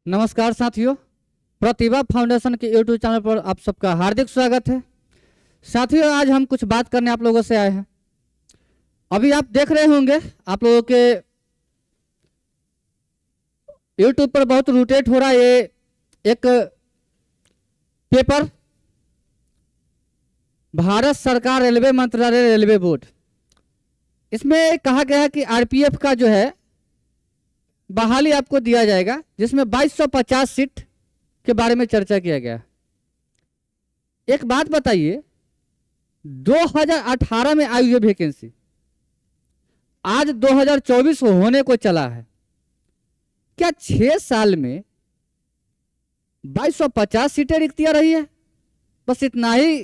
नमस्कार साथियों, प्रतिभा फाउंडेशन के यूट्यूब चैनल पर आप सबका हार्दिक स्वागत है। साथियों, आज हम कुछ बात करने आप लोगों से आए हैं। अभी आप देख रहे होंगे, आप लोगों के यूट्यूब पर बहुत रोटेट हो रहा है ये एक पेपर, भारत सरकार रेलवे मंत्रालय रेलवे बोर्ड। इसमें कहा गया है कि आरपीएफ का जो है बहाली आपको दिया जाएगा, जिसमें 2250 सीट के बारे में चर्चा किया गया। एक बात बताइए, 2018 में आई हुई वैकेंसी आज 2024 होने को चला है। क्या 6 साल में 2250 सीटें रिक्तियां रही है? बस इतना ही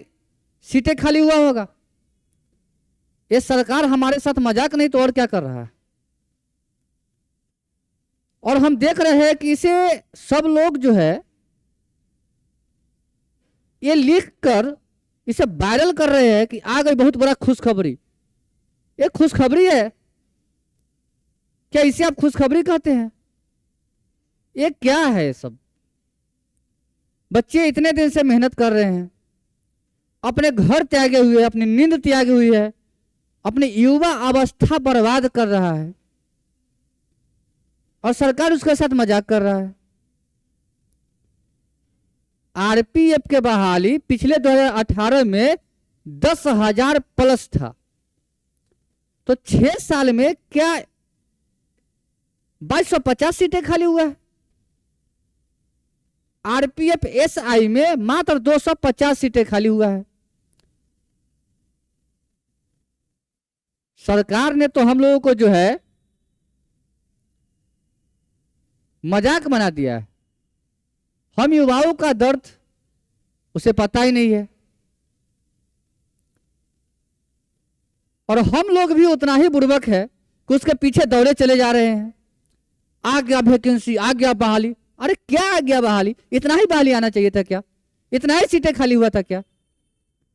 सीटें खाली हुआ होगा। ये सरकार हमारे साथ मजाक नहीं तो और क्या कर रहा है। और हम देख रहे हैं कि इसे सब लोग जो है ये लिख कर इसे वायरल कर रहे हैं कि आ गई बहुत बड़ा खुशखबरी। ये खुशखबरी है क्या? इसे आप खुशखबरी कहते हैं? ये क्या है? सब बच्चे इतने दिन से मेहनत कर रहे हैं, अपने घर त्यागे हुए, अपनी नींद त्यागी हुई है, अपनी युवा अवस्था बर्बाद कर रहा है और सरकार उसके साथ मजाक कर रहा है। आरपीएफ के बहाली पिछले 2018 में 10,000 प्लस था, तो 6 साल में क्या 2250 सीटें खाली हुआ है? आरपीएफ एसआई में मात्र 250 सीटें खाली हुआ है। सरकार ने तो हम लोगों को जो है मजाक बना दिया है। हम युवाओं का दर्द उसे पता ही नहीं है, और हम लोग भी उतना ही बुर्बक है कि उसके पीछे दौड़े चले जा रहे हैं। आ गया वैकेंसी, आ गया बहाली। अरे क्या आ गया बहाली? इतना ही बहाली आना चाहिए था क्या? इतना ही सीटें खाली हुआ था क्या?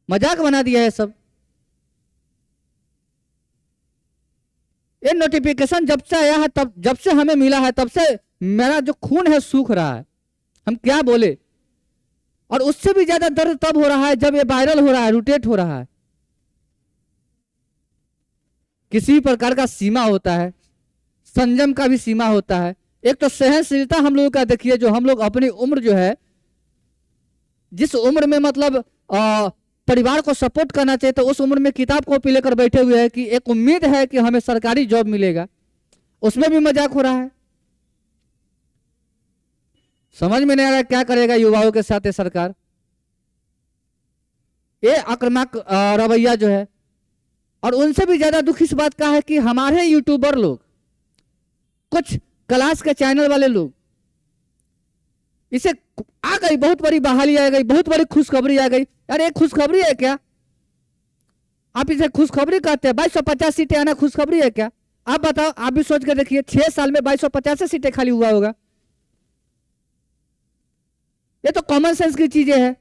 मजाक बना दिया है सब। ये नोटिफिकेशन जब से आया है, तब जब से हमें मिला है, तब से मेरा जो खून है सूख रहा है। हम क्या बोले। और उससे भी ज्यादा दर्द तब हो रहा है जब ये वायरल हो रहा है, रोटेट हो रहा है। किसी प्रकार का सीमा होता है, संयम का भी सीमा होता है। एक तो सहनशीलता हम लोगों का देखिए, जो हम लोग अपनी उम्र जो है, जिस उम्र में मतलब परिवार को सपोर्ट करना चाहिए, तो उस उम्र में किताब कॉपी लेकर बैठे हुए हैं कि एक उम्मीद है कि हमें सरकारी जॉब मिलेगा, उसमें भी मजाक हो रहा है। समझ में नहीं आ रहा क्या करेगा युवाओं के साथ ये सरकार। ये आक्रामक रवैया जो है। और उनसे भी ज्यादा दुख इस बात का है कि हमारे यूट्यूबर लोग, कुछ क्लास के चैनल वाले लोग, इसे आ गई बहुत बड़ी बहाली आ गई, बहुत बड़ी खुशखबरी आ गई। अरे खुशखबरी है क्या? आप इसे खुशखबरी कहते हैं? 2250 सीटें आना खुशखबरी है क्या? आप बताओ, आप भी सोच के देखिए, 6 साल में 2250 सीटें खाली हुआ होगा। ये तो कॉमन सेंस की चीजें हैं।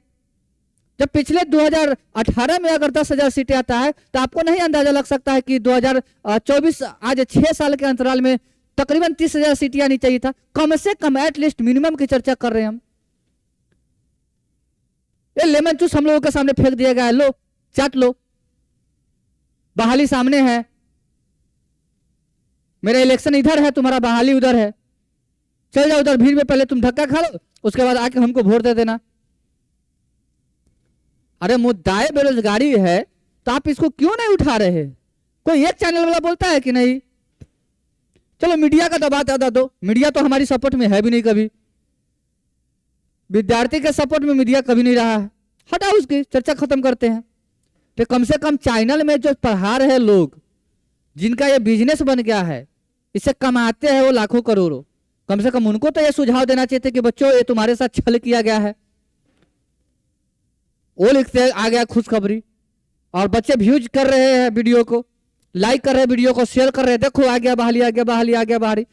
जब पिछले 2018 में अगर 10,000 सीटें आता है, तो आपको नहीं अंदाजा लग सकता है कि 2024 आज 6 साल के अंतराल में तकरीबन 30,000 सीटें आनी चाहिए था। कम से कम एटलीस्ट मिनिमम की चर्चा कर रहे हैं हम। ये लेमन जूस हम लोगों के सामने फेंक दिया गया है, लो चाट लो, बहाली सामने है, मेरा इलेक्शन इधर है, तुम्हारा बहाली उधर है, चल जाओ उधर भीड़ में, पहले तुम धक्का खा लो, उसके बाद आके हमको वोट दे देना। अरे मुद्दाए बेरोजगारी है तो आप इसको क्यों नहीं उठा रहे? कोई एक चैनल वाला बोलता है कि नहीं चलो मीडिया का दबा ज्यादा दो। मीडिया तो हमारी सपोर्ट में है भी नहीं, कभी विद्यार्थी के सपोर्ट में मीडिया कभी नहीं रहा है। हटाओ, उसकी चर्चा खत्म करते हैं। तो कम से कम चैनल में जो पढ़ा रहे लोग, जिनका ये बिजनेस बन गया है, इससे कमाते हैं वो लाखों करोड़ों, कम से कम उनको तो ये सुझाव देना चाहिए था कि बच्चों ये तुम्हारे साथ छल किया गया है। वो लिखते हैं आ गया खुशखबरी, और बच्चे व्यूज कर रहे हैं वीडियो को, लाइक कर रहे हैं वीडियो को, शेयर कर रहे हैं, देखो आ गया बहाली, आ गया बहाली, आ गया बहाली।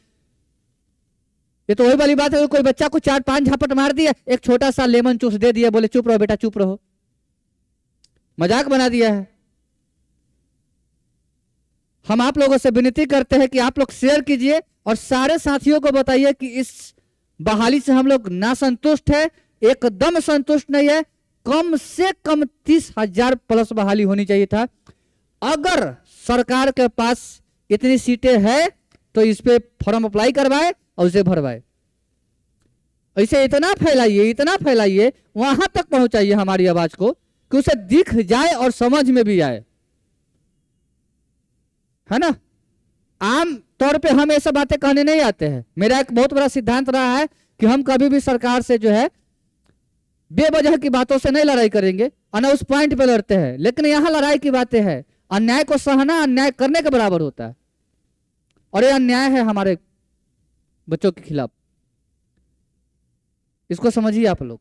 ये तो वही वाली बात है, कोई बच्चा को 4-5 झापट मार दिया, एक छोटा सा लेमन जूस दे दिया, बोले चुप रहो बेटा चुप रहो। मजाक बना दिया है। हम आप लोगों से विनती करते हैं कि आप लोग शेयर कीजिए और सारे साथियों को बताइए कि इस बहाली से हम लोग ना संतुष्ट है, एकदम संतुष्ट नहीं है। कम से कम 30,000 प्लस बहाली होनी चाहिए था। अगर सरकार के पास इतनी सीटें हैं तो इस पे फॉर्म अप्लाई करवाए और उसे भरवाए। ऐसे इतना फैलाइए, वहां तक पहुंचाइए हमारी आवाज को कि उसे दिख जाए और समझ में भी आए, है ना। आम तौर पे हम ऐसा बातें कहने नहीं आते हैं। मेरा एक बहुत बड़ा सिद्धांत रहा है कि हम कभी भी सरकार से जो है बेवजह की बातों से नहीं लड़ाई करेंगे और ना उस पॉइंट पे लड़ते हैं। लेकिन यहां लड़ाई की बातें हैं, अन्याय को सहना अन्याय करने के बराबर होता है, और ये अन्याय है हमारे बच्चों के खिलाफ। इसको समझिए आप लोग,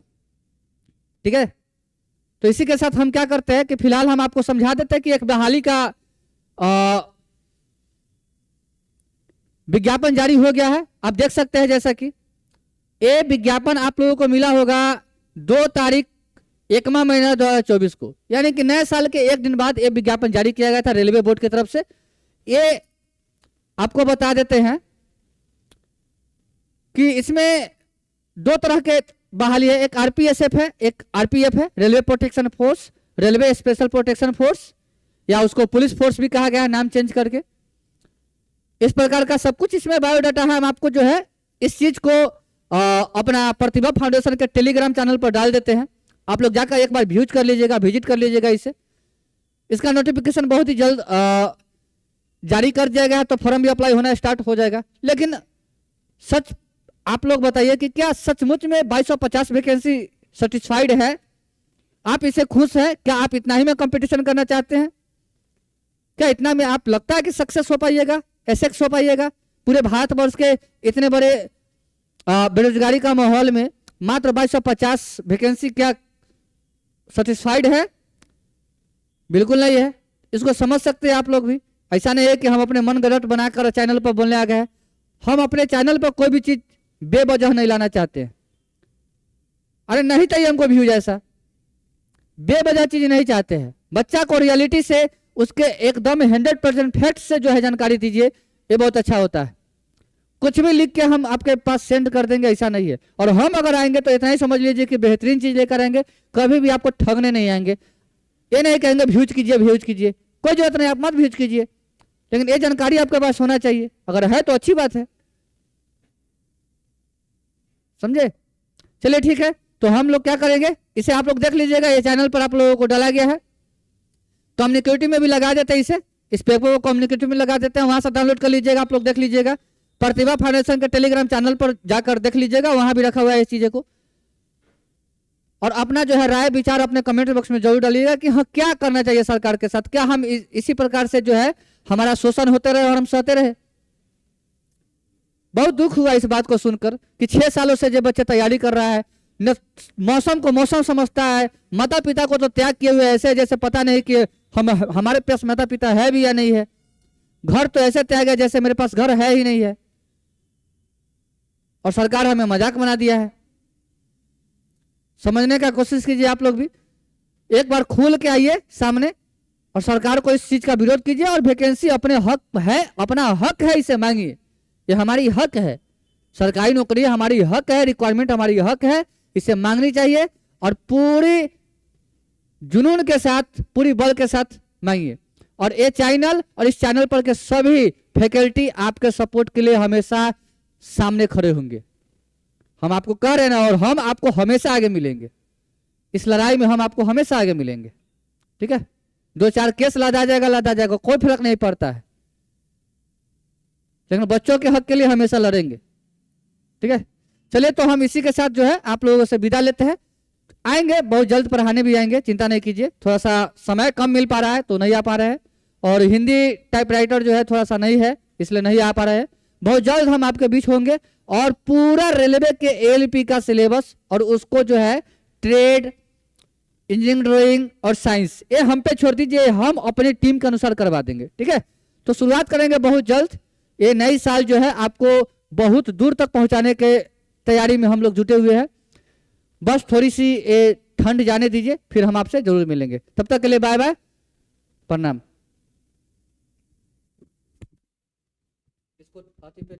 ठीक है। तो इसी के साथ हम क्या करते हैं कि फिलहाल हम आपको समझा देते हैं कि एक बहाली का विज्ञापन जारी हो गया है। आप देख सकते हैं जैसा कि ये विज्ञापन आप लोगों को मिला होगा 2 तारीख 1वां महीना 2024 को, यानी कि नए साल के एक दिन बाद ये विज्ञापन जारी किया गया था रेलवे बोर्ड की तरफ से। ये आपको बता देते हैं कि इसमें 2 तरह के बहाली है, एक आरपीएसएफ है, एक आरपीएफ है, railway protection force, railway special protection force, या उसको पुलिस फोर्स भी कहा गया है नाम चेंज करके। इस प्रकार का सब कुछ इसमें बायोडाटा है। हम आपको जो है इस चीज को अपना प्रतिभा फाउंडेशन के टेलीग्राम चैनल पर डाल देते हैं। आप लोग जाकर एक बार विजिट कर लीजिएगा इसे। इसका नोटिफिकेशन बहुत ही जल्द जारी कर दिया गया है, तो फॉर्म भी अप्लाई होना स्टार्ट हो जाएगा। लेकिन सच आप लोग बताइए कि क्या सचमुच में 2250 वैकेंसी सेटिस्फाइड है? आप इसे खुश हैं? क्या आप इतना ही में कंपटीशन करना चाहते हैं? क्या इतना में आप लगता है कि सक्सेस हो पाइएगा, एसेक्स हो पाइएगा? पूरे भारतवर्ष के इतने बड़े बेरोजगारी का माहौल में मात्र 2250 वैकेंसी क्या सेटिस्फाइड है? बिल्कुल नहीं है। इसको समझ सकते हैं आप लोग भी। ऐसा नहीं है कि हम अपने मन गलत बनाकर चैनल पर बोलने आ गए हैं। हम अपने चैनल पर कोई भी चीज बेवजह नहीं लाना चाहते हैं। अरे नहीं चाहिए हमको व्यूज, ऐसा बेवजह चीज नहीं चाहते हैं। बच्चा को रियलिटी से, उसके एकदम 100% फैक्ट से जो है जानकारी दीजिए, ये बहुत अच्छा होता है। कुछ भी लिख के हम आपके पास सेंड कर देंगे, ऐसा नहीं है। और हम अगर आएंगे तो इतना ही समझ लीजिए कि बेहतरीन चीज लेकर आएंगे, कभी भी आपको ठगने नहीं आएंगे। ये नहीं कहेंगे व्यूज कीजिए, कोई जरूरत नहीं, आप मत व्यूज कीजिए, लेकिन ये जानकारी आपके पास होना चाहिए। अगर है तो अच्छी बात है, समझे। चलिए ठीक है, तो हम लोग क्या करेंगे, इसे आप लोग देख लीजिएगा। ये चैनल पर आप लोगों को डाला गया है, कम्युनिकेटिव में भी लगा देते हैं। इस पेपर को कम्युनिकेटिव में लगा देते हैं, वहां से डाउनलोड कर लीजिएगा, आप लोग देख लीजिएगा। प्रतिभा फाउंडेशन के टेलीग्राम चैनल पर जाकर देख लीजिएगा, वहां भी रखा हुआ है इस चीजें को। और अपना जो है राय विचार अपने कमेंट बॉक्स में जरूर डालिएगा कि हाँ क्या करना चाहिए सरकार के साथ। क्या हम इसी प्रकार से जो है हमारा शोषण होते रहे और हम सहते रहे? बहुत दुख हुआ इस बात को सुनकर कि 6 सालों से जो बच्चे तैयारी कर रहा है, न मौसम को मौसम समझता है, माता पिता को तो त्याग किए हुए ऐसे जैसे पता नहीं कि हमारे पास माता पिता है भी या नहीं है। घर तो ऐसे त्याग है जैसे मेरे पास घर है ही नहीं है, और सरकार हमें मजाक बना दिया है। समझने का कोशिश कीजिए आप लोग भी, एक बार खुल के आइए सामने और सरकार को इस चीज का विरोध कीजिए। और वैकेंसी अपने हक है, अपना हक है, इसे मांगिए। ये हमारी हक है, सरकारी नौकरी हमारी हक है, रिक्वायरमेंट हमारी हक है, इसे मांगनी चाहिए और पूरी जुनून के साथ, पूरी बल के साथ मांगिए। और ये चैनल और इस चैनल पर के सभी फैकल्टी आपके सपोर्ट के लिए हमेशा सामने खड़े होंगे। हम आपको कह रहे हैं ना, और हम आपको हमेशा आगे मिलेंगे। इस लड़ाई में हम आपको हमेशा आगे मिलेंगे, ठीक है। 2-4 केस लादा जाएगा, कोई फर्क नहीं पड़ता है, लेकिन बच्चों के हक के लिए हमेशा लड़ेंगे, ठीक है। चलिए, तो हम इसी के साथ जो है आप लोगों से विदा लेते हैं। आएंगे बहुत जल्द, पढ़ाने भी आएंगे, चिंता नहीं कीजिए। थोड़ा सा समय कम मिल पा रहा है तो नहीं आ पा रहे हैं, और हिंदी टाइपराइटर जो है थोड़ा सा नहीं है, इसलिए नहीं आ पा रहे हैं। बहुत जल्द हम आपके बीच होंगे, और पूरा रेलवे के एएलपी का सिलेबस और उसको जो है ट्रेड, इंजीनियरिंग, ड्राइंग और साइंस, ये हम पे छोड़ दीजिए, हम अपनी टीम के अनुसार करवा देंगे, ठीक है। तो शुरुआत करेंगे बहुत जल्द। ये नई साल जो है आपको बहुत दूर तक पहुंचाने के तैयारी में हम लोग जुटे हुए हैं। बस थोड़ी सी ये ठंड जाने दीजिए, फिर हम आपसे जरूर मिलेंगे। तब तक के लिए बाय बाय, प्रणाम।